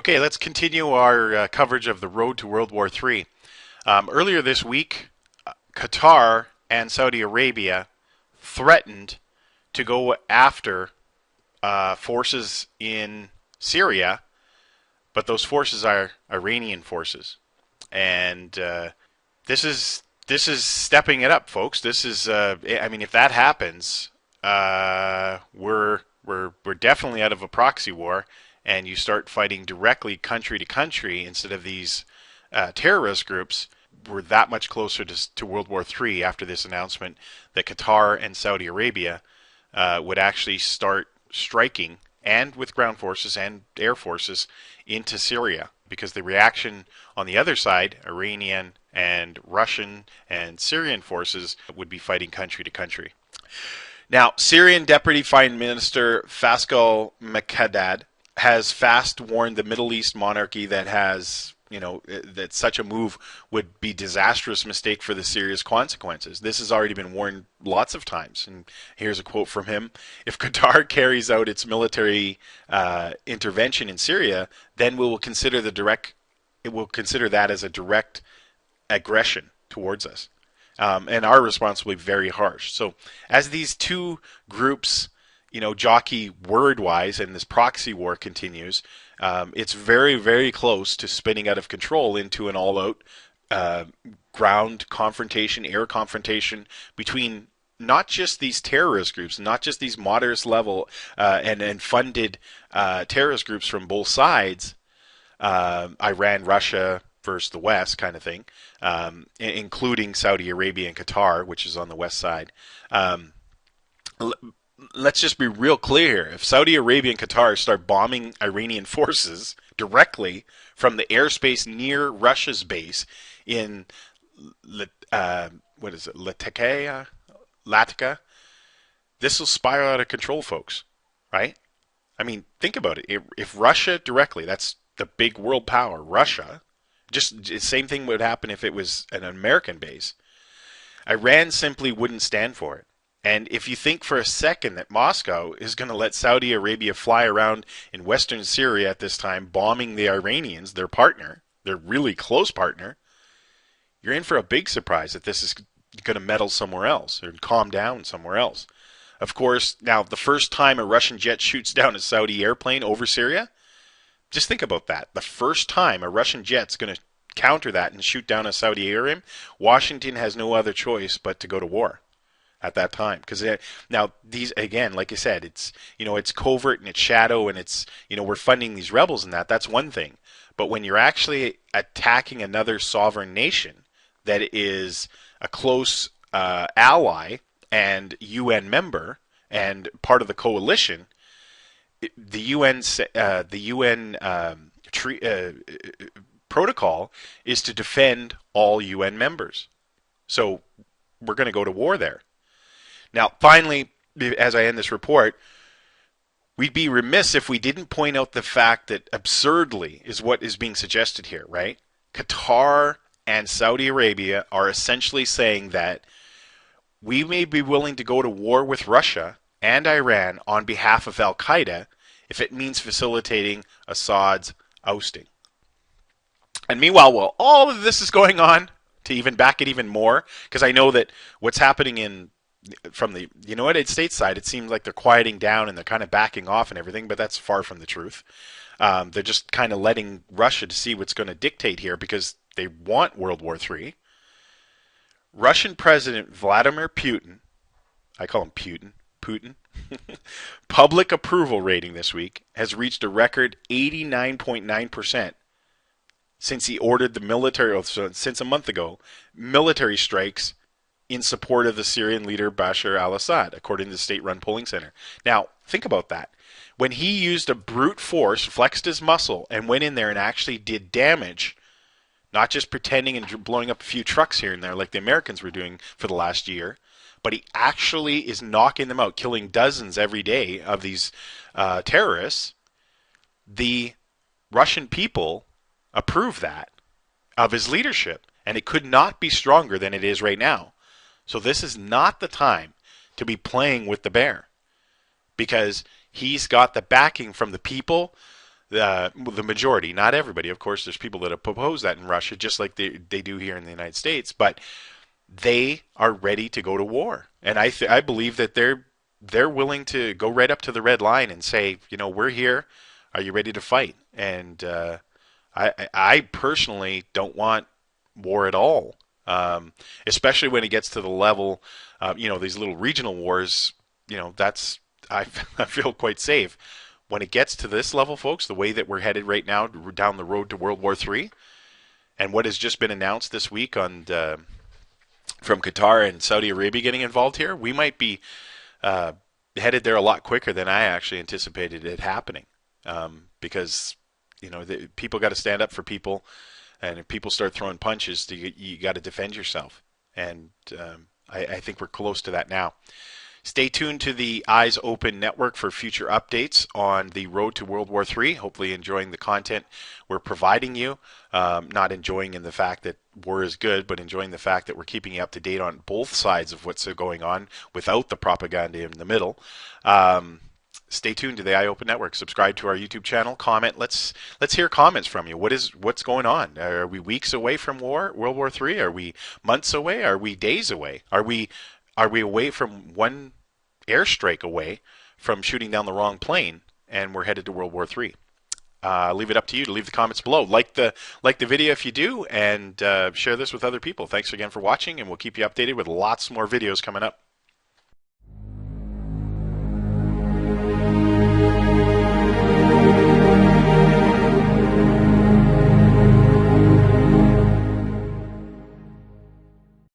Okay, let's continue our coverage of the road to World War III. Earlier this week, Qatar and Saudi Arabia threatened to go after forces in Syria, but those forces are Iranian forces, and this is stepping it up, folks. This is, I mean, if that happens, we're definitely out of a proxy war, and you start fighting directly country to country instead of these terrorist groups. We're that much closer to World War III after this announcement that Qatar and Saudi Arabia would actually start striking, and with ground forces and air forces, into Syria. Because the reaction on the other side, Iranian and Russian and Syrian forces, would be fighting country to country. Now, Syrian Deputy Prime Minister Faisal Mekdad has fast warned the Middle East monarchy that that such a move would be a disastrous mistake for the serious consequences. This has already been warned lots of times. And here's a quote from him. If Qatar carries out its military intervention in Syria, then it will consider that as a direct aggression towards us. And our response will be very harsh. So as these two groups, jockey word-wise, and this proxy war continues, it's very, very close to spinning out of control into an all-out ground confrontation, air confrontation between not just these terrorist groups, not just these moderate level and funded terrorist groups from both sides, Iran, Russia versus the West kind of thing, including Saudi Arabia and Qatar, which is on the west side. Let's just be real clear here. If Saudi Arabia and Qatar start bombing Iranian forces directly from the airspace near Russia's base in Latakia, this will spiral out of control, folks. Right? I mean, think about it. If Russia directly, that's the big world power, Russia, just the same thing would happen if it was an American base. Iran simply wouldn't stand for it. And if you think for a second that Moscow is going to let Saudi Arabia fly around in western Syria at this time, bombing the Iranians, their partner, their really close partner, you're in for a big surprise that this is going to meddle somewhere else or calm down somewhere else. Of course, now the first time a Russian jet shoots down a Saudi airplane over Syria, just think about that. The first time a Russian jet's going to counter that and shoot down a Saudi airplane, Washington has no other choice but to go to war at that time. Because now these, again, like I said, it's it's covert and it's shadow and it's we're funding these rebels and that's one thing. But when you're actually attacking another sovereign nation that is a close ally and UN member and part of the coalition, the UN protocol is to defend all UN members. So we're going to go to war there. Now, finally, as I end this report, we'd be remiss if we didn't point out the fact that absurdly is what is being suggested here, right? Qatar and Saudi Arabia are essentially saying that we may be willing to go to war with Russia and Iran on behalf of Al-Qaeda if it means facilitating Assad's ousting. And meanwhile, while all of this is going on, to even back it even more, because I know that what's happening from the United States side, it seems like they're quieting down and they're kind of backing off and everything, but that's far from the truth. They're just kind of letting Russia to see what's going to dictate here because they want World War III. Russian President Vladimir Putin, I call him Putin, public approval rating this week has reached a record 89.9% since he ordered the military, since a month ago, military strikes in support of the Syrian leader Bashar al-Assad, according to the state-run polling center. Now, think about that. When he used a brute force, flexed his muscle, and went in there and actually did damage, not just pretending and blowing up a few trucks here and there like the Americans were doing for the last year, but he actually is knocking them out, killing dozens every day of these terrorists. The Russian people approve that of his leadership, and it could not be stronger than it is right now. So this is not the time to be playing with the bear, because he's got the backing from the people, the majority, not everybody. Of course, there's people that oppose that in Russia, just like they do here in the United States. But they are ready to go to war, and I believe that they're willing to go right up to the red line and say, we're here. Are you ready to fight? And I personally don't want war at all, especially when it gets to the level, these little regional wars. That's I I feel quite safe. When it gets to this level, folks, the way that we're headed right now down the road to World War III, and what has just been announced this week from Qatar and Saudi Arabia getting involved here, we might be headed there a lot quicker than I actually anticipated it happening. Because people got to stand up for people, and if people start throwing punches, you got to defend yourself. And I think we're close to that now. Stay tuned to the Eyes Open Network for future updates on the road to World War III. Hopefully enjoying the content we're providing you. Not enjoying in the fact that war is good, but enjoying the fact that we're keeping you up to date on both sides of what's going on without the propaganda in the middle. Stay tuned to the Eye Open Network. Subscribe to our YouTube channel. Comment. Let's hear comments from you. What's going on? Are we weeks away from World War III? Are we months away? Are we days away? Are we away from one airstrike away from shooting down the wrong plane, and we're headed to World War III? Leave it up to you to leave the comments below. Like the video if you do, and share this with other people. Thanks again for watching, and we'll keep you updated with lots more videos coming up.